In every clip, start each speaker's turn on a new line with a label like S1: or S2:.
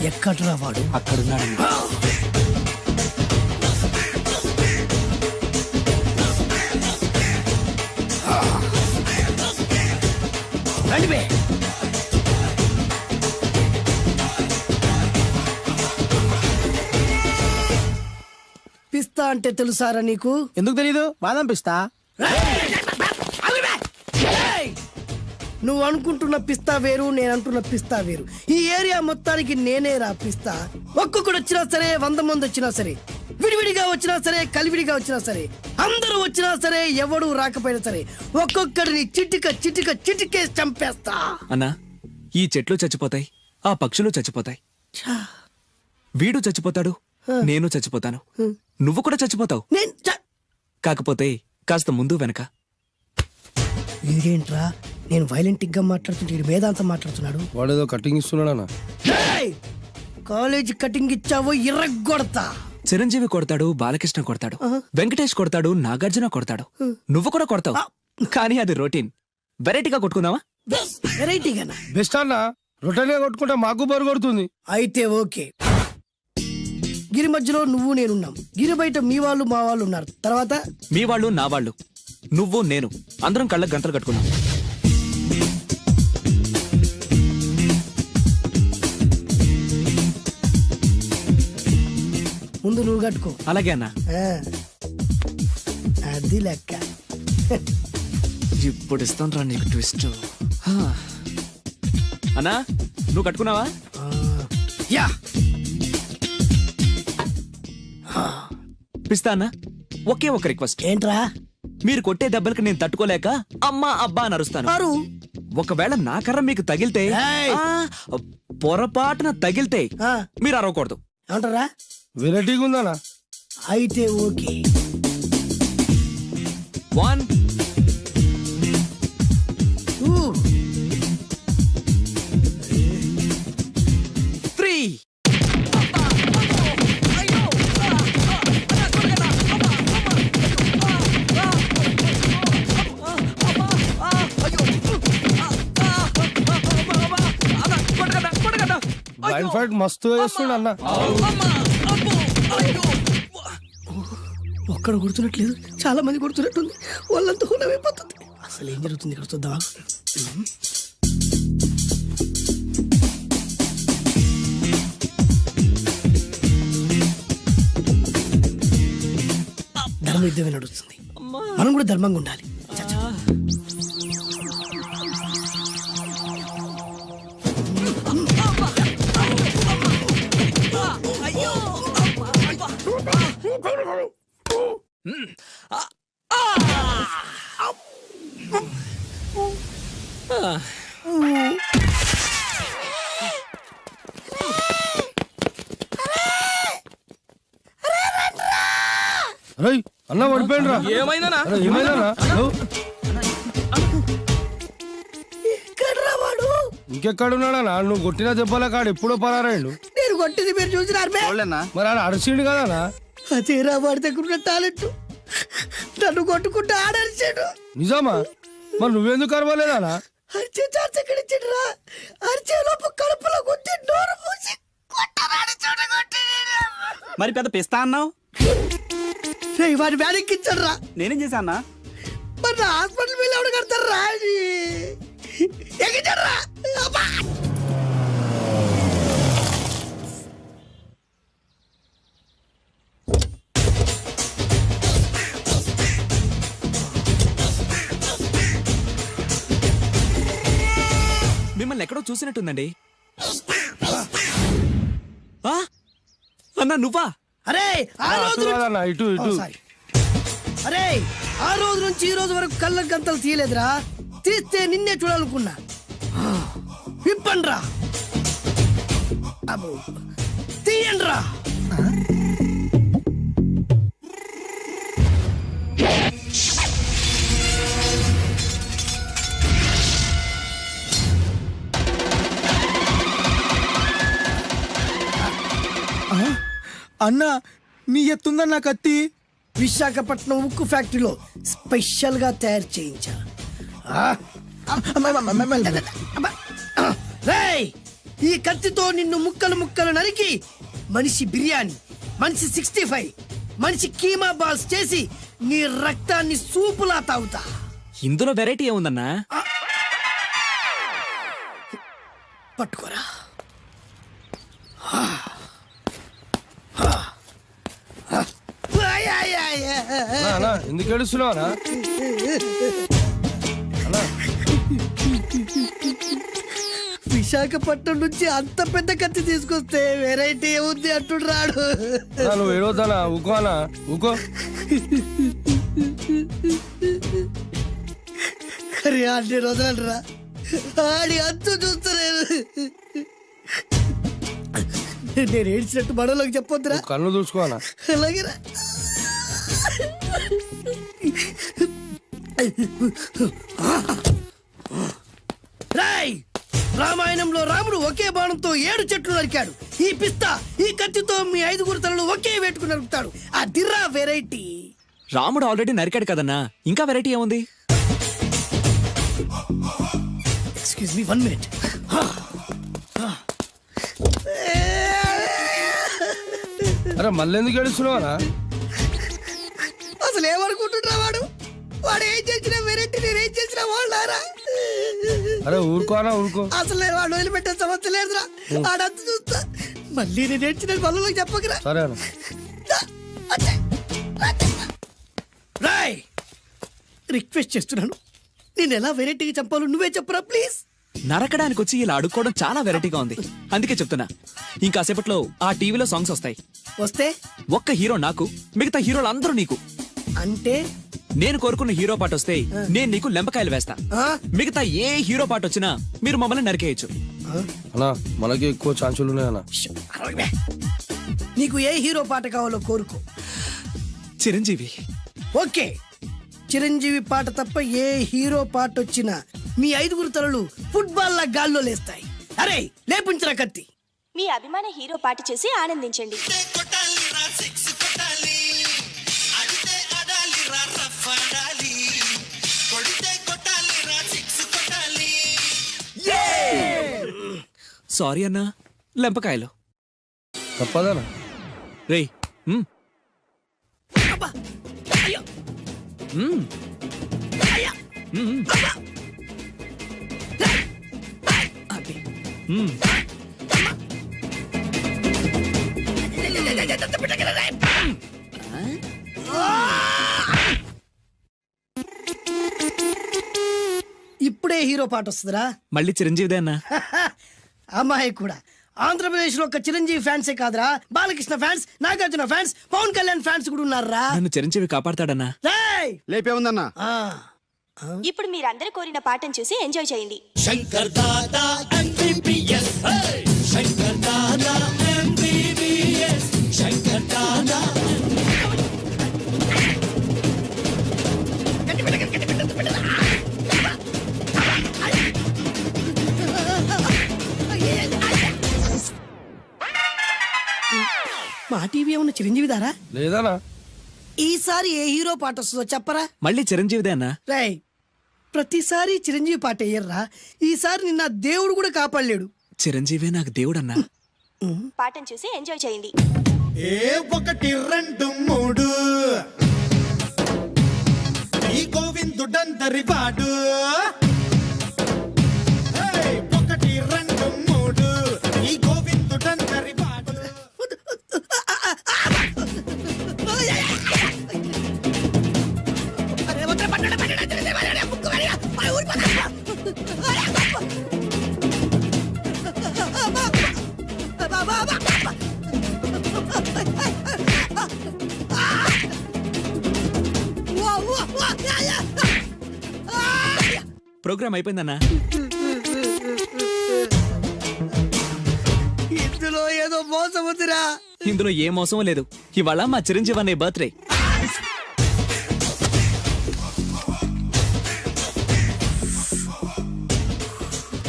S1: ఎక్కడ్రా వాడు?
S2: అక్కడున్నాడు.
S1: రండి బే. పిస్తా అంటే తెలుసారా నీకు?
S3: ఎందుకు తెలీదు? బాదం పిస్తా.
S1: నువ్వు అనుకుంటున్న పిస్తా వేరు, నేను అంటున్న పిస్తా వేరు. ఈ ఏరియా మొత్తానికి నేనే రా పిస్తా. ఒక్కొక్కడు వచ్చినా సరే, 100 మంది వచ్చినా సరే, విడివిడిగా వచ్చినా సరే, కలివిడిగా వచ్చినా సరే, అందరూ వచ్చినా సరే, ఎవడు రాకపోయినా సరే, ఒక్కొక్కడిని చిటికేసి చంపేస్తా.
S2: అన్నా, ఈ చెట్లు చచ్చిపోతాయి, ఆ పక్షులు చచ్చిపోతాయి, వీడు చచ్చిపోతాడు, నేను చచ్చిపోతాను, నువ్వు కూడా చచ్చిపోతావు. కాకపోతే కాస్త ముందు వెనక.
S1: వీడేంట్రా నేను వైలెంటిక్ గా మాట్లాడుతుంటే వేదాంతం మాట్లాడుతున్నాడు.
S3: వాడేదో కటింగ్ ఇస్తున్నాడా?
S1: కాలేజ్ కటింగ్ ఇచ్చావో ఇర్రగొడతా.
S2: చిరంజీవి కొడతాడు, బాలకృష్ణ కొడతాడు, వెంకటేష్ కొడతాడు, నాగార్జున కొడతాడు, నువ్వు కూడా కొడతావు. కానీ అది రొటీన్. వెరైటీగా కొట్టుకుందామా?
S1: వెరైటీగానా?
S3: బెస్ట్ అన్న. రొట్టెనే కొట్టుకుంటా మాకు బరు కొడుతుంది.
S1: అయితే ఓకే. గిరి మధ్యలో నువ్వు నేనున్నాం. గిరి బయట మీ వాళ్ళు మా వాళ్ళు ఉన్నారు. తర్వాత
S2: మీ వాళ్ళు నా వాళ్ళు, నువ్వు నేను, అందరం కళ్ళకు గంటలు కట్టుకున్నాం.
S1: ముందు నువ్వు కట్టుకో.
S2: అలాగే అన్నా.
S1: అది లెక్క.
S2: ఇప్పుడు ఇస్తాను రా నీకు ట్విస్ట్. అన్నా, నువ్వు కట్టుకున్నావా?
S1: యా.
S2: పిస్తా అన్నా, ఒకే ఒక రిక్వెస్ట్.
S1: ఏంట్రా?
S2: మీరు కొట్టే దెబ్బలకి నేను తట్టుకోలేక అమ్మా అబ్బా అని అరుస్తాను. ఒకవేళ నా కర్ర మీకు తగిలితే, పొరపాటున తగిలితే మీరు అరవకూడదు.
S1: ఏమంటారా?
S3: వెరైటీగా ఉందానా?
S1: అయితే ఓకే.
S2: 1 2 3.
S3: లైన్ ఫైట్ మస్తు వేస్తుండ అన్న.
S1: ఒక్కడ కొడుతున్నట్లేదు, చాలా మంది కొడుతున్నట్టుంది. వాళ్ళంతా హులమైపోతుంది. అసలు ఏం జరుగుతుంది ఇక్కడ చూద్దామా? ధర్మ యుద్ధమే నడుస్తుంది. మనం కూడా ధర్మంగా ఉండాలి.
S3: అన్న పడిపోయిండ్రా.
S2: ఏమైందనా?
S3: ఇంకెక్కడున్నాడా? నువ్వు కొట్టిన దెబ్బల కాడు ఎప్పుడో పరారాడు.
S1: నేను కొట్టింది మీరు చూసినారు.
S3: మరి ఆడ అరిసిండు కదనా?
S1: అదేరా వాడి దగ్గర ఉన్న టాలెంట్. నన్ను కొట్టుకుంటూ ఆడరిచాడు.
S3: నిజమా? మరి నువ్వెందుకు అరవలేదానా?
S1: అరిచే ఛాన్స్ ఎక్కడ ఇచ్చిండ్రా? అరిచే లోపు కడుపులో కొట్టి నోరు మూసి కొట్టరాడు చూడగొట్టి.
S4: మరి పెద్ద పిస్తా అన్నావు.
S1: వాడి వ్యాధికిచ్చాడు రా.
S4: నేనేం చేశానా?
S1: మరి నా హాస్పిటల్ బిల్ ఎవడు కడతారు రా? ఎక్కించాడు రా.
S2: మిమ్మల్ని ఎక్కడో చూసినట్టుందండి. అన్నా నువ్వా?
S1: అరే ఆ రోజు
S3: ఇటు
S1: అరే ఆ రోజు నుంచి ఈ రోజు వరకు కళ్ళ గంతలు తీయలేదురా. తీస్తే నిన్నే చూడాలనుకున్నా. విప్పండ్రా. అబ్బో తీయండ్రా.
S3: అన్నా నీ ఎత్తుందన్న కత్తి.
S1: విశాఖపట్నం ఉక్కు ఫ్యాక్టరీలో స్పెషల్ గా తయారు చేయించా. ఈ కత్తితో నిన్ను ముక్కలు ముక్కలు నరికి మనిషి బిర్యానీ, మనిషి 65, మనిషి కీమా బాల్స్ చేసి నీ రక్తాన్ని సూపులా తాగుతా.
S2: ఇందులో వెరైటీ ఏముందన్నా?
S1: పట్టుకోరా.
S3: అన్నా ఎందుకు ఏడుస్తున్నావు అన్నా?
S1: విశాఖపట్నం నుంచి అంత పెద్ద కత్తి తీసుకొస్తే వెరైటీ ఏముంది అంటుడు రాడు.
S3: అన్నా, నువ్వు ఏడవద్దానా? ఊకో అన్నా, ఊకో.
S1: అరే అన్ని రోజులరా ఆడి అంతు చూస్తలేదు. నేను ఏడ్చినట్టు మనలోకి చెప్పొద్దురా.
S3: నువ్వు కళ్ళు చూసుకో అన్నా.
S1: అలాగేరా. రాయ్, రామాయణంలో రాముడు ఒకే బాణంతో 7 చెట్లు నరికాడు. ఈ పిస్తా ఈ కత్తితో మీ 5 తలలు ఒకే వేటుకు నరుకుతాడు. ఆ దిర్రా వెరైటీ.
S2: రాముడు ఆల్రెడీ నరికాడు కదన్నా, ఇంకా వెరైటీ ఏముంది?
S1: Excuse me 1 minute.
S3: అరే మళ్ళీ ఎందుకు ఏడుస్తున్నావు అన్నా?
S1: అసలు ఏమనుకుంటున్నా వాడు? వాడు ఏం చేసినా వెరైటీ, నేనేం చేసినా వాళ్ళారా?
S3: అరే ఊరుకో అన్నా, ఊరుకో.
S1: అసలు నేను వాడు వదిలిపెట్టే సమస్య లేదురా. ఆడంత చూస్తా. మళ్ళీ నేను ఏడ్చిన పనులకు చెప్పకరా.
S3: సరే అన్న.
S1: రాయ్, రిక్వెస్ట్ చేస్తున్నాను, నేను ఎలా వెరైటీగా చంపాలో నువ్వే చెప్పరా ప్లీజ్.
S2: నరకడానికి వచ్చి ఇలా అడుక్కోవడం చాలా వెరైటీగా ఉంది, అందుకే చెప్తున్నా. ఇంకాసేపట్లో ఆ టీవీలో సాంగ్స్ వస్తాయి.
S1: వస్తే
S2: ఒక్క హీరో నాకు, మిగతా హీరోలు అందరూ నీకు.
S1: అంటే
S2: నేను కోరుకున్న హీరో పాట వస్తే నేను నీకు లెంపకాయలు వేస్తా.
S1: ఆ?
S2: మిగతా ఏ హీరో పాట వచ్చినా మీరు మమ్మల్ని నరికేయచ్చు.
S3: అన్నా మనకి ఎక్కువ ఛాన్సులు ఉన్నాయి అన్న.
S1: అరవై. నీకు ఏ హీరో పాట కావాలో కోరుకో.
S2: చిరంజీవి.
S1: ఓకే, చిరంజీవి పాట తప్ప ఏ హీరో పాట వచ్చినా మీ 5 తలలు ఫుట్బాల్ లా గాల్లో లేస్తాయి. అరే లేపుంచరా కత్తి.
S5: మీ అభిమాన హీరో పాట చేసి ఆనందించండి.
S2: సారీ అన్నా, లెంపకాయలు.
S3: తప్పదనా?
S2: రేయ్,
S1: అబ్బా! అయ్యో! అయ్యా! అబ్బా!
S2: అది.
S1: ఇప్పుడే హీరో పాట వస్తుందిరా.
S2: మళ్ళీ చిరంజీవిదే అన్నా.
S1: అమ్మాయి కూడా ఆంధ్రప్రదేశ్ లో ఒక చిరంజీవి ఫ్యాన్సే కాదురా, Balakrishna fans, Nagarjuna fans, Pawan Kalyan fans కూడా ఉన్నారా.
S2: నన్ను చిరంజీవి కాపాడతాడన్నా.
S1: రేయ్!
S4: లేపే ఉందన్నా.
S1: ఆ,
S5: ఇప్పుడు మీరందరూ కోరిన పాటను చూసి ఎంజాయ్ చేయండి.
S6: శంకర్ దాదా MBBS శంకర్ దాదా MBBS శంకర్ దాదా
S1: మా టీవీ ఏమన్నా చిరంజీవి దారా?
S3: లేదనా?
S1: ఈసారి ఏ హీరో పాట వస్తుందో చెప్పరా.
S2: మళ్ళీ చిరంజీవిదే అన్నా.
S1: రేయ్, ప్రతిసారి చిరంజీవి పాట వేయర్రా. ఈసారి నిన్న దేవుడు కూడా కాపాడలేడు.
S2: చిరంజీవే నాకు దేవుడన్నా.
S5: పాటను చూసి ఎంజాయ్ చేయండి.
S6: 1 2 3 ఈ గోవిందుడందరి వాడు 1 2 3 ఈ గోవిందుడందరి వాడు.
S2: ప్రోగ్రామ్ అయిపోయిందన్నా.
S1: ఇందులో ఏదో మోసం ఉందిరా.
S2: ఇందులో ఏ మోసం లేదు. ఇవాళ మా చిరంజీవి అనే బర్త్డే.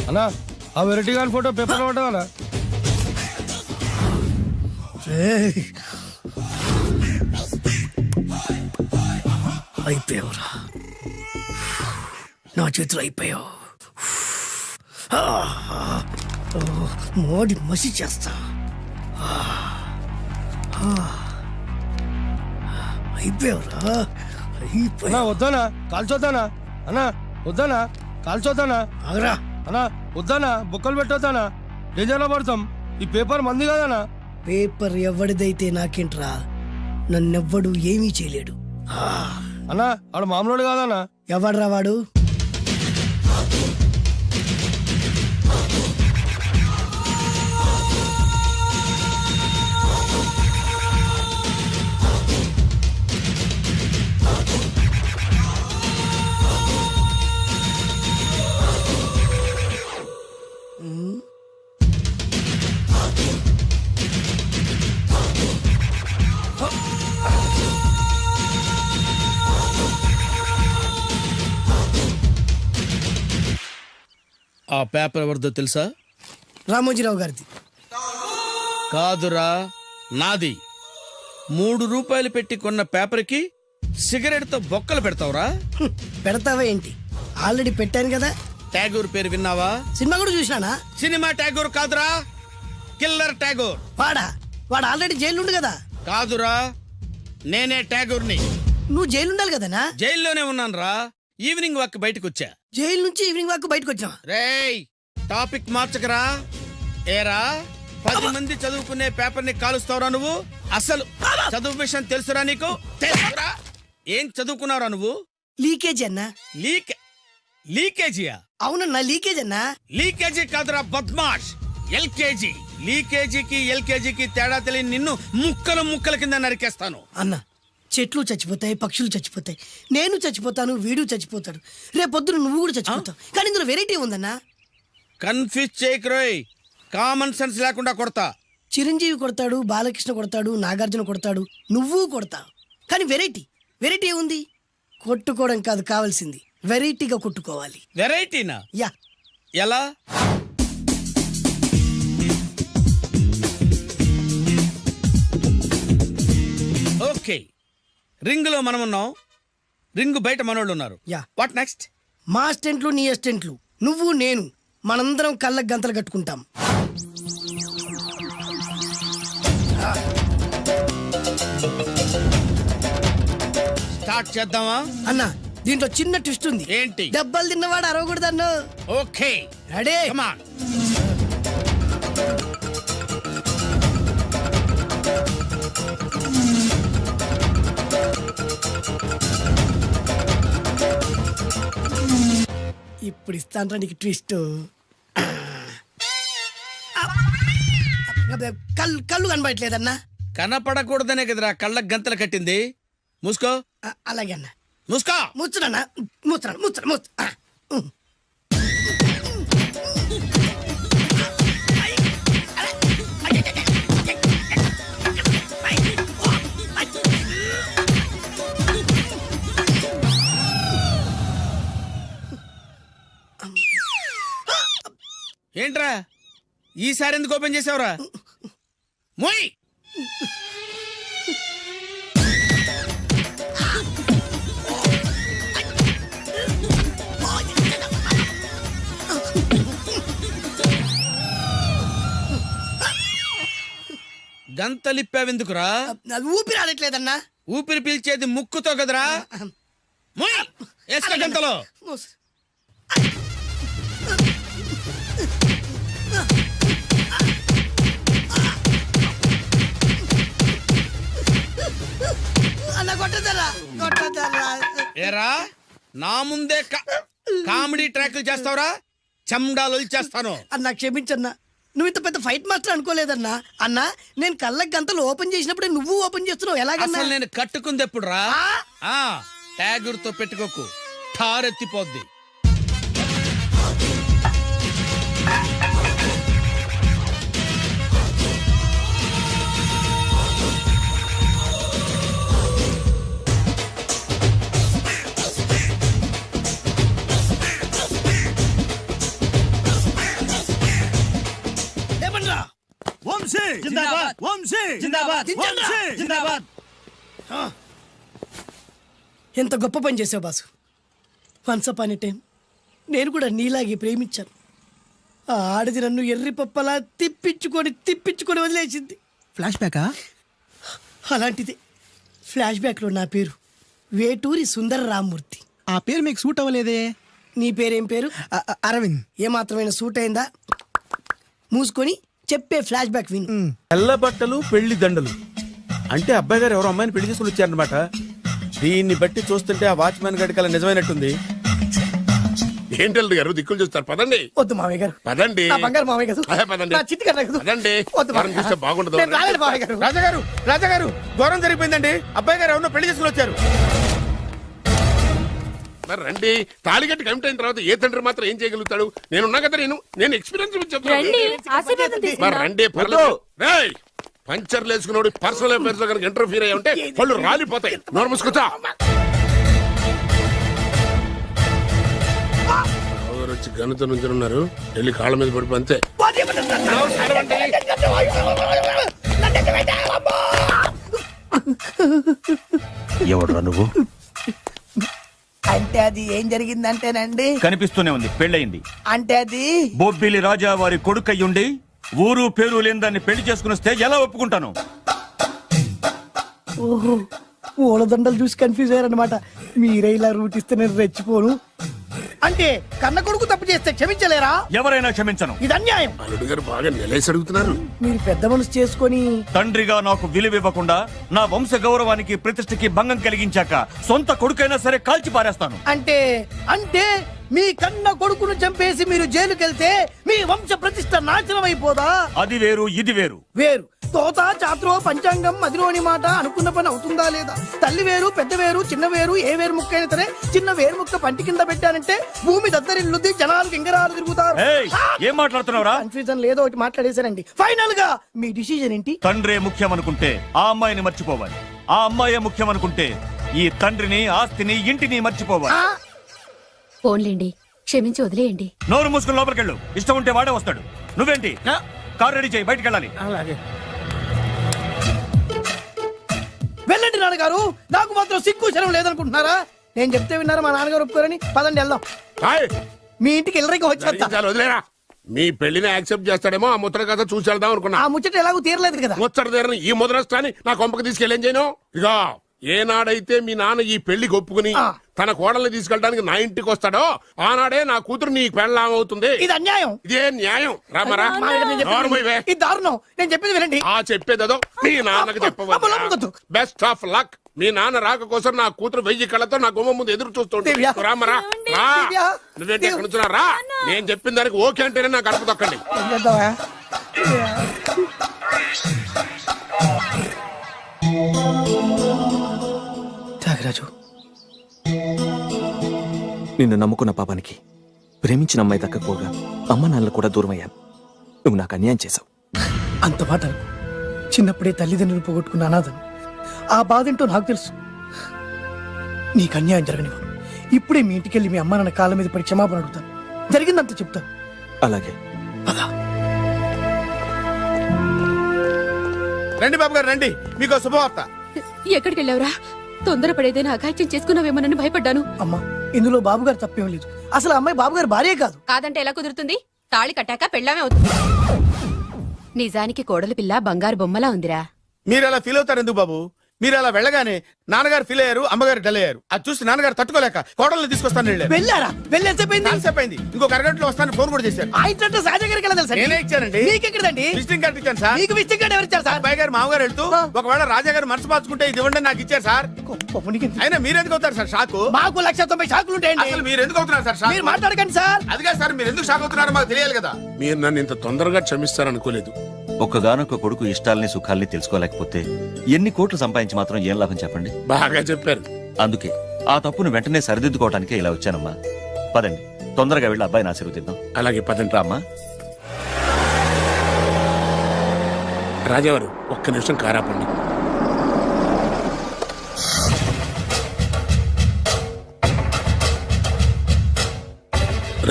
S3: అన్నా ఆ వెరైటీ గాని ఫోటో పేపర్ పడ్డా?
S1: అయిపోయావురా, నా చేతులు అయిపోయావు. మోడి మసి చేస్తా. అయిపోయావురా, అయిపోయా.
S3: అన్నా వద్దానా కాల్చొద్దానా? అన్నా వద్దానా కాల్చొద్దానా?
S1: ఆగరా.
S3: అన్నా వద్దానా బొక్కలు పెట్టొద్దానా? డేంజర్లో పడతాం. ఈ పేపర్ మంది కదనా?
S1: పేపర్ ఎవడిదైతే నాకేంట్రా, నన్నెవ్వడు ఏమీ చేయలేడు.
S3: అన్నా ఆడు మామూలు కాదనా?
S1: ఎవడ్రా వాడు?
S7: ఆ పేపర్ ఎవరిదో తెలుసా?
S1: రామోజీరావు గారిది.
S7: కాదురా, నాది. 3 రూపాయలు పెట్టి కొన్న పేపర్కి సిగరెట్తో బొక్కలు పెడతావురా?
S1: పెడతావా ఏంటి? ఆల్రెడీ పెట్టాను కదా.
S7: ట్యాగూర్ పేరు విన్నావా?
S1: సినిమా కూడా చూసినానా?
S7: సినిమా ట్యాగూర్ కాదురా, కిల్లర్ ట్యాగూర్.
S1: వాడు ఆల్రెడీ జైలు ఉండు కదా.
S7: కాదురా, నేనే ట్యాగూర్ని.
S1: నువ్వు జైలు ఉండాలి కదనా?
S7: జైల్లోనే ఉన్నానురా. ఈవినింగ్ వాక్ బయటకు వచ్చా.
S1: జైలు నుంచి ఈవినింగ్ వాక్ బయటకు వచ్చినా.
S7: రేయ్, టాపిక్ మార్చకరా. ఏరా, 10 మంది చదువుకునే పేపర్ ని కాలుస్తావురా నువ్వు? అసలు చదువు విషయం తెలుసురా నీకు? తెలుసురా? ఏం చదువుకున్నావురా నువ్వు?
S1: లీకేజీ అన్నా.
S7: లీకేజీయా?
S1: అవునన్నా, లీకేజ్ అన్నా.
S7: లీకేజీ కాదురా బద్మాష్, ఎల్కేజీ. లీకేజీకి ఎల్కేజీకి తేడా తెలియని నిన్ను ముక్కలు ముక్కల కింద నరికేస్తాను.
S1: అన్నా, చెట్లు చచ్చిపోతాయి, పక్షులు చచ్చిపోతాయి, నేను చచ్చిపోతాను, వీడు చచ్చిపోతాడు, రేపొద్దున నువ్వు కూడా చచ్చిపోతావు. కానీ ఇందులో వెరైటీ ఉందన్నా.
S7: కన్ఫ్యూజ్ చేయకురోయ్, కామన్ సెన్స్ లేకుండా కొడతా.
S1: చిరంజీవి కొడతాడు, బాలకృష్ణ కొడతాడు, నాగార్జున కొడతాడు, నువ్వు కొడతావు. కానీ వెరైటీ ఉంది. కొట్టుకోవడం కాదు కావాల్సింది, వెరైటీగా కొట్టుకోవాలి.
S7: వెరైటీనా?
S1: యా.
S7: ఎలా? ఓకే, రింగ్ లో మనం ఉన్నాం, రింగ్ బయట మనోళ్ళు ఉన్నారు.
S1: యా.
S7: What next?
S1: మా అసిస్టెంట్లు, నీ అసిస్టెంట్లు, నువ్వు నేను, మనందరం కళ్ళకు గంతలు కట్టుకుంటాం.
S7: స్టార్ట్ చేద్దామా?
S1: అన్నా, దీంట్లో చిన్న ట్విస్ట్ ఉంది.
S7: ఏంటి?
S1: దెబ్బలు తిన్నవాడు అరవకూడదన్ను.
S7: Okay,
S1: ready?
S7: Come on.
S1: ఇప్పుడు ఇస్తాను నీకు ట్విస్ట్. కళ్ళు కనబడట్లేదన్నా.
S7: కనపడకూడదనే కదరా కళ్ళకు గంతలు కట్టింది. మూసుకో.
S1: అలాగే అన్న.
S7: మూసుకో.
S1: ముచ్చునన్నా, ముచ్చున.
S7: ఏంట్రా ఈసారి ఎందుకు ఓపెన్ చేసావురా? మోయ్. గంతలిప్పావెందుకురా?
S1: ఊపిరి ఆడట్లేదన్నా.
S7: ఊపిరి పీల్చేది ముక్కుతో కదరా. మోయ్, వేసుకో గంతలో.
S1: అన్న కొట్టదరా.
S7: ఏరా, నా ముందే కామెడీ ట్రాక్లు చేస్తావురా? చెమ్డాలు చేస్తాను.
S1: అన్నా క్షమించన్నా, నువ్వు ఇంత పెద్ద ఫైట్ మాస్టర్ అనుకోలేదన్నా. అన్నా, నేను కళ్ళకి గంతలు ఓపెన్ చేసినప్పుడే నువ్వు ఓపెన్ చేస్తున్నావు, ఎలాగన్నా?
S7: అసలు నేను కట్టుకుంది ఎప్పుడు రా? ట్యాగుర్తో పెట్టుకోకు, ఠారెత్తిపోద్ది.
S1: ఎంత గొప్ప పని చేసావు boss. Once upon a time నేను కూడా నీలాగే ప్రేమించాను. ఆ ఆడది నన్ను ఎర్రి పప్పలా తిప్పించుకొని వదిలేసింది.
S8: ఫ్లాష్ బ్యాకా?
S1: అలాంటిది ఫ్లాష్ బ్యాక్లో నా పేరు వేటూరి సుందర రామ్మూర్తి.
S8: ఆ పేరు మీకు సూట్ అవ్వలేదే.
S1: నీ పేరేం పేరు?
S8: అరవింద్.
S1: ఏమాత్రమైన సూట్ అయిందా? మూసుకొని చెప్పే ఫ్లాష్ బ్యాక్ విను.
S7: తెల్ల బట్టలు పెళ్లి దండలు అంటే అబ్బాయి గారు ఎవరో అమ్మాయిని పెళ్లి చేసుకుని వచ్చారనమాట. దీన్ని బట్టి చూస్తుంటే ఆ వాచ్మెన్ గడి కల నిజమైనట్టుంది.
S9: ఏంటల్లుడు గారు దిక్కులు చూస్తారు? పదండి.
S1: వద్దు మామయ్య గారు.
S9: పదండి.
S1: నా బంగారు మామయ్య గారు.
S9: అదే పదండి.
S1: నా చిట్టి గారు నాకు.
S9: పదండి.
S1: వద్దు
S9: ఎవరిని చూస్తే బాగుండదు.
S1: నేను రాలేదు మామయ్య గారు.
S7: రాజాగారు ఘోరం జరిగిపోయిందండి. అబ్బాయి గారు ఎవరినో పెళ్లి చేసుకుని వచ్చారు.
S9: మరి రండి. తాళిగట్టి కమిట్ అయిన తర్వాత ఏ తండ్రి మాత్రం ఏం చేయగలుగుతాడు? నేనున్నా కదా, నేను ఎక్స్పీరియన్స్ చెప్తాను. మరి రండి, పర్లేదు. రేయ్, పంచర్లు వేసుకున్నాడు పర్సనల్ అఫైర్స్ లో కనుక ఇంటర్ఫీర్ అయ్యి ఉంటే వాళ్ళు రాలిపోతాయి. నోరు మూసుకొచ్చా. వచ్చి గనుత నుంచి ఉన్నారు. వెళ్ళి కాళ్ళ మీద పడిపో అంతే.
S4: ఎవడురా నువ్వు?
S1: అంటే అది ఏం జరిగిందంటేనండి,
S4: కనిపిస్తూనే ఉంది, పెళ్ళయింది.
S1: అంటే అది
S4: బొబ్బిలి రాజా వారి కొడుకయ్యుండి ఊరు పేరు లేని దాన్ని పెళ్లి చేసుకుని వస్తే ఎలా ఒప్పుకుంటాను?
S1: ఓహో ఓలదండలు చూసి కన్ఫ్యూజ్ అయ్యారనమాట. మీరే ఇలా రూట్ ఇస్తే నేను రెచ్చిపోను. అంటే కన్న కొడుకు తప్పు చేస్తే క్షమించలేరా?
S4: ఎవరైనా క్షమించను.
S1: ఇది అన్యాయం.
S9: అల్లుడు గారు బాగా నిలేసి అడుగుతున్నారు.
S1: మీరు పెద్ద మనసు చేసుకొని
S4: తండ్రిగా నాకు విలువ ఇవ్వకుండా నా వంశ గౌరవానికి ప్రతిష్టకి భంగం కలిగించాక సొంత కొడుకైనా సరే కాల్చి పారేస్తాను.
S1: అంటే అంటే మీ కన్న కొడుకును చంపేసి మీరు జైలుకెళ్తే మీ వంశ ప్రతిష్ట నాశనం అయిపోదా?
S4: అది వేరు, ఇది వేరు.
S1: వేరు. తోత చాత్రో పంచాంగం మదిలోని మాట అనుకున్న పని అవుతుందా లేదా? తల్లి వేరు, పెద్ద వేరు, చిన్న వేరు, ఏ వేరు ముక్క అయినా సరే చిన్న వేరు ముక్క పంటి కింద పెట్టానంటే భూమి దద్దరిల్లుద్ది, జనాలు గింగరాలు తిరుగుతారు.
S4: ఏయ్, ఏం మాట్లాడుతున్నావురా?
S1: కన్ఫ్యూజన్ లేదో ఒకటి మాట్లాడేశానండి. ఫైనల్ గా మీ డిసిజన్ ఏంటి?
S4: తండ్రే ముఖ్యం అనుకుంటే ఆ అమ్మాయిని మర్చిపోవాలి. ఆ అమ్మాయే ముఖ్యం అనుకుంటే ఈ తండ్రిని, ఆస్తిని, ఇంటిని మర్చిపోవాలి.
S10: ఫోన్లేండి, క్షమించి వదిలేయండి.
S4: నోరు మూసుకుని లోపలికెళ్ళు. ఇష్టం ఉంటే వాడే వస్తాడు. నువ్వేంటి? కారు రెడీ చేయి, బయటికి వెళ్ళాలి.
S1: వెళ్ళండి నాన్నగారు. నాకు మాత్రం సిగ్గు శరం లేదనుకుంటున్నారా? నేను చెప్తే విన్నారా మా నాన్నగారు ఒప్పుకోరని? పదండి వెళ్దాం.
S9: హాయ్.
S1: మీ ఇంటికి ఎల్లరికి వచ్చేస్తా.
S9: చాలు, వదిలేరా. మీ పెళ్లిని యాక్సెప్ట్ చేస్తాడేమో ఆ ముద్ర కథ చూసి వెళ్దాం అనుకున్నా.
S1: ఆ ముచ్చట ఎలాగో తీరలేదు కదా.
S9: ముచ్చట తీరని ఈ ముద్రస్తాని నా కొంపకి తీసుకెళ్ళేం చేయను. ఇక ఏనాడైతే మీ నాన్న ఈ పెళ్లికి ఒప్పుకుని తన కోడల్ని తీసుకెళ్ళడానికి నా ఇంటికి వస్తాడో ఆనాడే నా కూతురు నీ పెళ్ళాం అవుతుంది.
S1: ఇది అన్యాయం.
S9: ఇదే న్యాయం. రామరా.
S1: ఇది దారుణం. నేను చెప్పేది వినండి.
S9: ఆ చెప్పేదో మీ నాన్నకు చెప్పవచ్చు. Best of luck. మీ నాన్న రాక కోసం నా కూతురు 1000 కళ్ళతో నా గుమ్మ ముందు ఎదురు చూస్తుంటే. రామరా, రా. నువ్వేంటి ఎక్కడ నుంచున్నా? రా. నేను చెప్పిన దానికి ఓకే అంటేనే నా గడప తొక్కండి.
S1: త్యాగరాజు,
S2: నిన్ను నమ్ముకున్న పాపానికి ప్రేమించిన అమ్మాయి దక్కకపోగా అమ్మ నాన్నలు కూడా దూరం అయ్యాను. నువ్వు నాకు అన్యాయం చేశావు.
S1: అంత మాట అనుకో. చిన్నప్పుడే తల్లిదండ్రులు పోగొట్టుకున్న అనాథను. ఆ బాధేంటో నాకు తెలుసు. నీకు అన్యాయం జరగనివ్వను. ఇప్పుడే మీ ఇంటికెళ్ళి మీ అమ్మ నాన్న కాళ్ళ మీద పడి క్షమాపణ అడుగుతాను. జరిగిందంత చెప్తాను.
S2: అలాగే.
S7: రండి బాబు గారు, రండి. మీకు శుభవార్త.
S10: ఎక్కడికి వెళ్ళావురా? తొందరపడేదైనా అఘాయిత్యం చేసుకున్నావేమోనని భయపడ్డాను.
S1: అమ్మా, ఇందులో బాబు గారు తప్పేం లేదు. అసలు ఆ అమ్మాయి బాబు గారు భార్యే కాదు.
S10: కాదంటే ఎలా కుదురుతుంది? తాళి కట్టాక పెళ్ళామే అవుతుంది. నిజానికి కోడలి పిల్ల బంగారు బొమ్మలా ఉందిరా.
S7: మీరు అలా ఫీల్ అవుతారు ఎందుకు బాబు? మీరు అలా వెళ్ళగానే నాన్నగారు ఫీల్ అయ్యారు, అమ్మగారు డల్ అయ్యారు. అది చూసి నాన్నగారు తట్టుకోలేక కోడల్ని తీసుకొస్తాను వెళ్ళారు.
S1: వెళ్ళారా? వెళ్ళేసేపోయింది.
S7: కాసేపోయింది. ఇంకొక అరగంటలో వస్తాను ఫోన్ కూడా చేశారు.
S1: ఆ ఇంట్లో సహజ గారికి ఎలా తెలుసా?
S7: నేనే ఇచ్చానండి.
S1: మీకెక్కడండి?
S7: విజిటింగ్ కార్డు ఇచ్చాను సార్.
S1: మీకు విజిటింగ్ కార్డు ఎవరు ఇచ్చారు సార్?
S7: అబ్బాయి గారు మామగారు వెళ్తూ ఒకవేళ రాజా గారు మనసు మార్చుకుంటే ఇది ఇవ్వండి నాకు ఇచ్చారు సార్. అయినా మీరు ఎందుకు అవుతారు సార్ షాక్?
S1: మాకు 190 షాకులు ఉంటాయండి.
S7: అసలు మీరు ఎందుకు అవుతున్నారు సార్ షాక్?
S1: మీరు మాట్లాడకండి సార్.
S7: అదిగా సార్, మీరు ఎందుకు షాక్ అవుతున్నారో మాకు తెలియాలి కదా.
S9: మీరు నన్ను ఇంత తొందరగా క్షమిస్తారనుకోలేదు.
S4: ఒక్కగానొక్క కొడుకు ఇష్టాల్ని సుఖాల్ని తెలుసుకోలేకపోతే ఎన్ని కోట్లు సంపాదించి మాత్రం ఏం లాభం చెప్పండి?
S9: బాగా చెప్పారు.
S4: అందుకే ఆ తప్పును వెంటనే సరిదిద్దుకోవటానికే ఇలా వచ్చానమ్మా. పదండి, తొందరగా వెళ్ళి అబ్బాయిని ఆశీర్వదిద్దాం.
S9: అలాగే పదండి.
S4: రామ్మా.
S9: రాజావారు ఒక్క నిమిషం కారాపండి.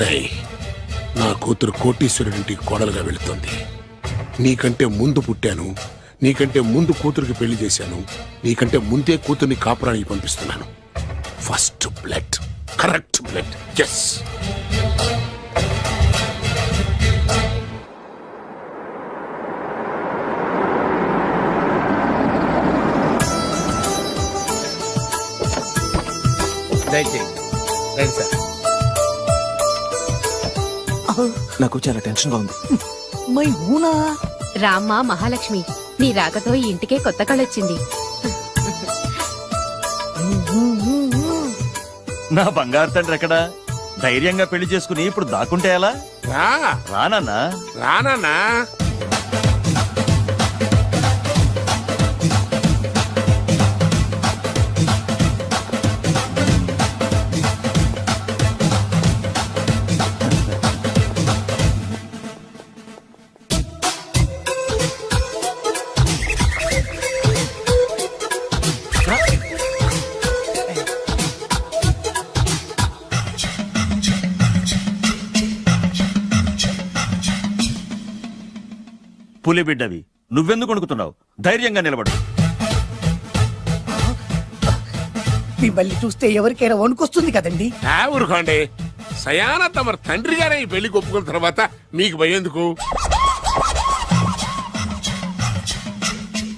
S9: రేయ్, నా కూతురు కోటీశ్వరుడింటికి కోడలుగా వెళుతోంది. నీకంటే ముందు పుట్టాను, నీకంటే ముందు కూతురికి పెళ్లి చేశాను, నీకంటే ముందే కూతుర్ని కాపురానికి పంపిస్తున్నాను. First blood, correct blood. Yes.
S7: దయచేయండి రండి సార్.
S2: నాకు చాలా టెన్షన్ గా ఉంది.
S1: మై హూనా
S10: రామ్మ మహాలక్ష్మి, నీ రాకతో ఈ ఇంటికే కొత్త కళొచ్చింది.
S4: నా బంగారు తండ్రి ఎక్కడా? ధైర్యంగా పెళ్లి చేసుకుని ఇప్పుడు దాక్కుంటే ఎలా?
S9: రా
S4: రానన్నా.
S9: రానా
S4: పులి బిడ్డవి, నువ్వెందుకు వణుకుతున్నావు? ధైర్యంగా నిలబడు.
S1: మిమ్మల్ని చూస్తే ఎవరికైనా వణుకొస్తుంది కదండి.
S9: ఊరుకోండి. సయాన తమ తండ్రి గారే ఈ పెళ్లి ఒప్పుకున్న తర్వాత మీకు భయందుకు?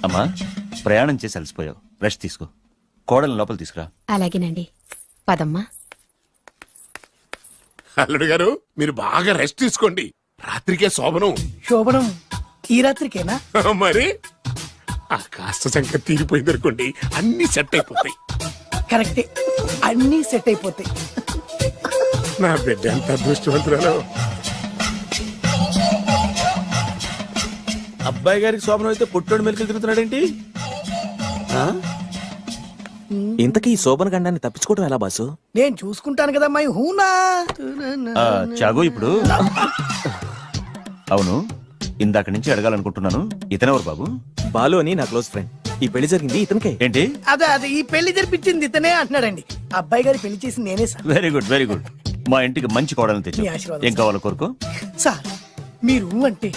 S4: అమ్మా, ప్రయాణం చేసి అలసిపోయావు, రెస్ట్ తీసుకో. కోడలు లోపల తీసుకురా.
S10: అలాగేనండి, పదమ్మా.
S9: అల్లుడు గారు, మీరు బాగా రెస్ట్ తీసుకోండి. రాత్రికే శోభనం.
S1: శోభనం ఈ రాత్రికేనా?
S9: మరి ఆ కాస్త సంఖ్య తీరిపోయింది అనుకోండి, అన్ని సెట్ అయిపోతాయి.
S1: కరెక్టే, అన్నీ సెట్ అయిపోతాయి.
S9: నా బిడ్డ ఎంత అదృష్టవంతురాలు.
S7: అబ్బాయి గారికి శోభనం అయితే పుట్టోడు మెలికలు తిరుగుతున్నాడేంటి?
S2: ఇంతకీ ఈ శోభన గండాన్ని తప్పించుకోవడం ఎలా బాసు?
S1: నేను చూసుకుంటాను కదా మై హూనా.
S4: చాగు ఇప్పుడు. అవును, ఇందాక నుంచి అడగాలనుకుంటున్నాను, ఇతనెవరు బాబు?
S2: బాలు అని నా క్లోజ్ ఫ్రెండ్. ఈ పెళ్లి జరిగింది ఇతనికే.
S4: ఏంటి?
S1: అదే ఈ పెళ్లి జరిపించింది ఇతనే అంటున్నాడండి. అబ్బాయి గారి పెళ్లి చేసింది నేనే sir.
S4: Very good, very good. మా ఇంటికి మంచి కోడలను
S1: మీ
S4: తెచ్చు.
S1: ఆశీర్వాదం
S4: ఏం కావాలో కోరుకో.
S1: సార్ మీరు అంటే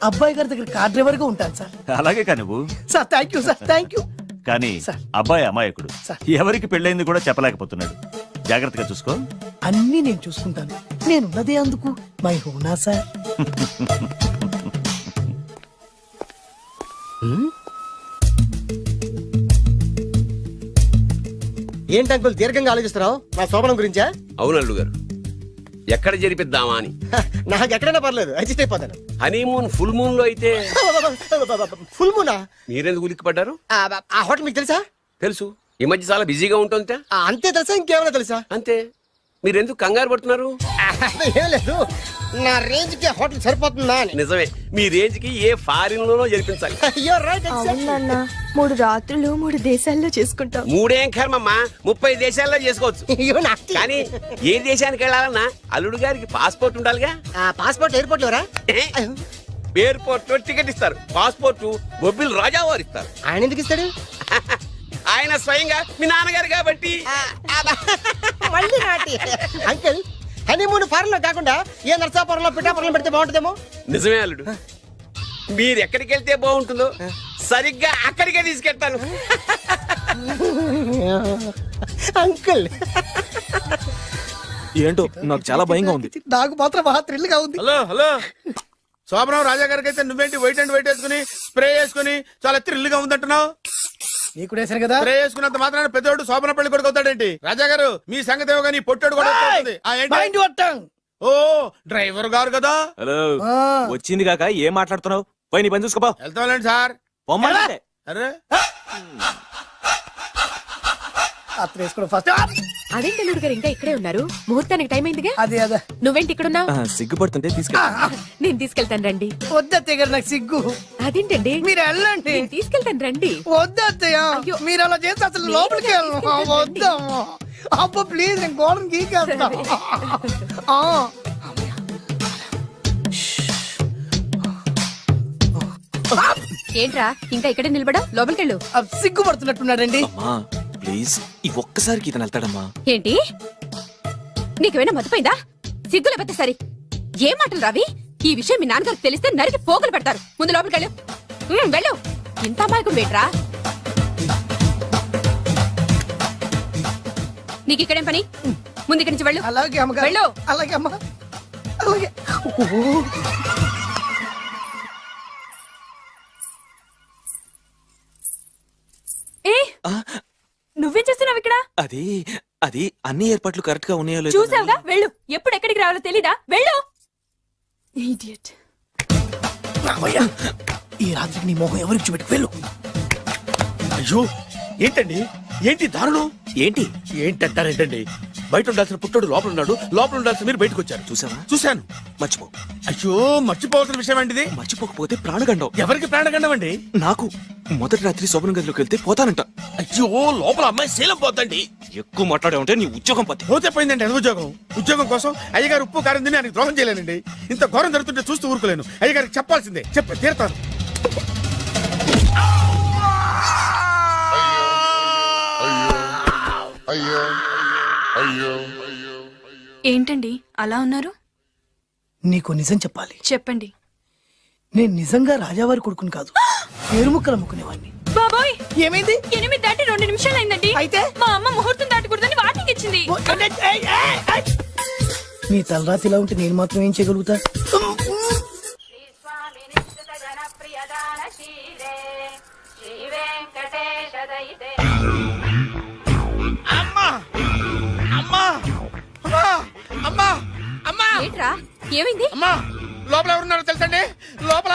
S1: అబ్బాయి గారి దగ్గర కార్ డ్రైవర్ గా ఉంటాను సార్.
S4: అలాగే కానీ నువ్వు.
S1: Sir thank you sir, thank you.
S4: కానీ
S1: సార్.
S4: అబ్బాయి అమాయకుడు,
S1: సార్.
S4: ఎవరికి పెళ్ళైంది కూడా చెప్పలేకపోతున్నాడు. జాగ్రత్తగా చూసుకో.
S1: అన్నీ నేను చూసుకుంటాను. నేనున్నదే అందుకు మై హూనా సార్.
S8: ఏంటి అంకుల్ దీర్ఘంగా ఆలోచిస్తున్నావు? నా శోభనం గురించా?
S11: అవును అల్లు గారు, ఎక్కడ జరిపిద్దామా అని.
S8: నాకు ఎక్కడైనా పర్లేదు, అడ్జస్ట్ అయిపోతాను.
S11: హనీమూన్ ఫుల్ మూన్ లో అయితే
S8: ఫుల్ మూనా?
S11: మీరెందుకు ఉలిక్కిపడ్డారు?
S8: ఆ హోటల్ మీకు తెలుసా?
S11: తెలుసు, ఈ మధ్య చాలా బిజీగా ఉంటుంది.
S8: అంతే తెలుసా, ఇంకేమైనా తెలుసా?
S11: అంతే. మీరెందుకు కంగారు పడుతున్నారు?
S8: ఏం లేదు, నా రేంజ్ కి హోటల్ సరిపోతుందా అని.
S11: నిజమే, మీ రేంజ్ కి ఏ ఫారిన్ లోనో జరిపించాలి.
S8: You're right, exactly.
S5: అవునన్నా, 3 రాత్రులు 3 దేశాల్లో చేసుకుంటాం.
S11: 3 ఏం కర్మమ్మా, 30 దేశాల్లో చేసుకోవచ్చు.
S8: You nasty.
S11: కానీ ఏ దేశానికి వెళ్ళాలన్నా అల్లుడు గారికి పాస్పోర్ట్ ఉండాలిగా.
S8: Passport airport LoRa?
S11: ఎయిర్పోర్ట్ లో టికెట్ ఇస్తారు, పాస్పోర్ట్ బొబ్బిల్ రాజా వారు ఇస్తారు.
S8: ఆయన ఎందుకు ఇస్తాడు?
S11: ఆయన స్వయంగా మీ నాన్నగారు కాబట్టి.
S8: మళ్ళీ నాటి అంకుల్, హనీమూన్ ఫారెన్ లో కాకుండా ఏ నర్సాపురంలో పిఠాపురంలో పెడితే బాగుంటుందేమో.
S11: నిజమే అల్లుడు, మీరు ఎక్కడికి వెళ్తే బాగుంటుందో సరిగ్గా అక్కడికే తీసుకెళ్తాను.
S8: అంకుల్
S2: ఏంటో నాకు చాలా భయంగా ఉంది.
S1: నాకు మాత్రం బాగా థ్రిల్ గా ఉంది.
S7: హలో హలో, శోభనం రాజా గారికి అయితే నువ్వేంటి వైట్ అండ్ వైట్ వేసుకుని స్ప్రే వేసుకుని చాలా థ్రిల్ గా ఉందంటున్నావు?
S1: నీకు వేశారు కదా.
S7: స్ప్రే వేసుకున్నంత మాత్రాన పెద్దోడు శోభన పెళ్లి కొడుకు అవుతాడేంటి? రాజా గారు, మీ సంగతి ఏమో కానీ పొట్టోడు కూడా అవుతుంది.
S1: మైండ్ కొట్టాం.
S7: ఓ డ్రైవర్ గారు కదా.
S2: హలో, వచ్చింది కాక ఏం మాట్లాడుతున్నావు? పోయి నీ పని చూసుకోపో.
S7: వెళ్తాంలేండి సార్.
S2: పొమ్మంటే.
S7: అరే
S1: అత్త వేసుకోవడం ఫస్ట్.
S10: అదేంటి అల్లుడు గారు ఇంకా ఇక్కడే ఉన్నారు? ముహూర్తానికి టైం అయిందిగా.
S1: అదే అదే
S10: నువ్వేంటి ఇక్కడున్నావు?
S2: సిగ్గుపడుతుంటే తీసుకెళ్ళి.
S10: నేను తీసుకెళ్తాను రండి.
S1: వద్దత్తయ్య గారు, నాకు సిగ్గు.
S10: అదేంటండి,
S1: మీరు వెళ్ళండి.
S10: నేను తీసుకెళ్తాను రండి.
S1: వద్దత్తయ్య,
S10: అయ్యో.
S1: మీరు అలా చేస్తే అసలు లోపలికి వెళ్ళను. వద్దమ్మా. అబ్బా ప్లీజ్, నేను గోడను గీకేస్తా.
S10: ఏంట్రా ఇంకా ఇక్కడే నిలబడా? లోపలికెళ్ళు.
S1: సిగ్గుపడుతున్నట్టున్నాడండి.
S2: అమ్మా ప్లీజ్, ఈ ఒక్కసారికి ఇతను వెళ్తాడమ్మా.
S10: ఏంటి, నీకేమైనా మతిపోయిందా? సిగ్గు లేకపోతే సరి. ఏం మాటలు రావి? ఈ విషయం మీ నాన్నగారికి తెలిస్తే నరికి పోగులు పెడతారు. ముందు లోపలికెళ్ళు. వెళ్ళు. ఇంత అమాయకుడు వేట్రా? నీకు ఇక్కడేం పని? ముందు ఇక్కడి నుంచి వెళ్ళు.
S1: అలాగే అమ్మగారు.
S10: వెళ్ళు.
S1: అలాగే అమ్మా, అలాగే.
S10: ఏ, నువ్వేం చేస్తున్నావు ఇక్కడ?
S2: అది అది అన్ని ఏర్పాట్లు కరెక్ట్ గా ఉన్నాయో లేదో
S10: చూసావుగా వెళ్ళు ఎప్పుడు ఎక్కడికి రావాలో తెలీదా వెళ్ళు Idiot.
S1: రామయ్య, ఈ రాత్రికి నీ మొహం ఎవరికి చూపెట్టి వెళ్ళు.
S7: అయ్యో ఏంటండి ఏంటి దారుణం
S2: ఏంటి
S7: ఏంటంటారేంటండి బయట ఉండాల్సిన పుట్టోడు లోపల ఉన్నాడు లోపల ఉండాల్సిన మీరు బయటకు వచ్చారు
S2: చూసావా?
S7: చూశాను
S2: మర్చిపో.
S7: అయ్యో మర్చిపోవాల్సిన విషయం ఏంటిది
S2: మర్చిపోకపోతే ప్రాణగండం.
S7: ఎవరికి ప్రాణగండం అండి
S2: నాకు మొదటి రాత్రి శోభన గదిలోకి వెళ్తే పోతానంట.
S7: అయ్యో లోపల అమ్మాయి శీలం పోద్దండి
S2: ఎక్కువ మాట్లాడే ఉంటే నీ ఉద్యోగం పత్తి.
S7: పోతే పోయిందండి అది ఉద్యోగం కోసం అయ్యగారు ఉప్పు కారం తిని ఆయనకు ద్రోహం చేయలేనండి ఇంత ఘోరం జరుగుతుంటే చూస్తూ ఊరుకోలేను అయ్యగారికి చెప్పాల్సిందే చెప్పి తీరుతాను
S10: ఏంటండి అలా ఉన్నారు
S1: నీకు నిజం చెప్పాలి.
S10: చెప్పండి
S1: నేను నిజంగా రాజావారి కొడుకుని కాదు, పేరుముక్కలు అమ్ముకునేవాడిని.
S10: బాబోయ్
S1: ఏమైంది?
S10: 8 దాటి 2 నిమిషాలు అయిందండి.
S1: అయితే?
S10: మా అమ్మ ముహూర్తం దాటకూడదని వార్నింగ్ ఇచ్చింది.
S1: నీ తలరాతి ఇలా ఉంటే నేను మాత్రం ఏం చేయగలుగుతా?
S7: అమ్మా అమ్మా అమ్మా అమ్మా అమ్మా
S10: ఏంట్రా ఏమైంది?
S7: అమ్మా లోపల ఎవరున్నారో తెలుసండి లోపల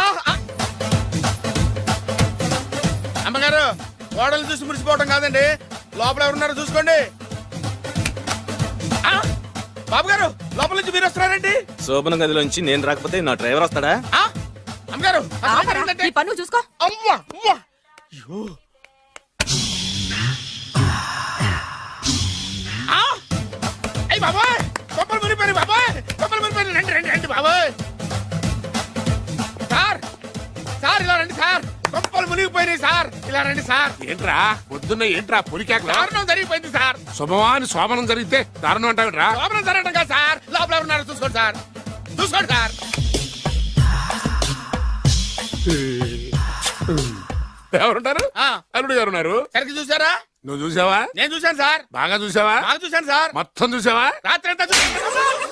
S7: అమ్మగారు ఓడలు చూసి మురిసిపోవటం కాదండి లోపల ఎవరున్నారో చూసుకోండి ఆ, బాబు గారు లోపల నుంచి మీరు వస్తున్నారండి
S2: శోభన గదిలోంచి నేను రాకపోతే నా డ్రైవర్ వస్తాడా?
S7: ఆ, అమ్మగారు అసలు
S10: ఆపరా,
S7: ఏంటంటే-
S10: నీ పన్ను చూసుకో.
S7: అమ్మా అమ్మా అయ్యో ఆ! అయ్ బాబాయ్ కొప్పలు మునిపోయి బాబాయ్ కొప్పలు మునిపోయి రండి రండి రండి బాబాయ్ సార్ సార్ ఇలా రండి సార్ కొప్పలు మునిగిపోయినాయి సార్ ఇలా రండి సార్
S9: ఏంట్రా పొద్దున్న ఏంట్రా పులికేక
S7: దారుణం జరిగిపోయింది సార్
S9: శుభమాని శోభనం జరిగితే దారుణం అంటావేంట్రా
S7: లోపల జరగడం కాదు సార్ లోపల ఎవరున్నారో చూసుకోండి సార్ చూసుకోండి సార్
S9: ఎవరుంటారు
S7: ఆ.
S9: అల్లుడు గారు ఉన్నారు
S7: సరిగ్గా చూసారా
S9: నువ్వు చూసావా
S7: నేను చూశాను సార్
S9: బాగా చూసావా
S7: బాగా చూశాను సార్
S9: మొత్తం చూసావా
S7: రాత్రి అంతా చూశాను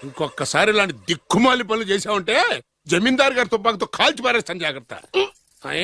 S9: ఇంకొకసారి ఇలాంటి దిక్కుమాలి పనులు చేసావంటే జమీందారు గారి తుపాకుతో కాల్చి పారేస్తాను జాగ్రత్త ఐ!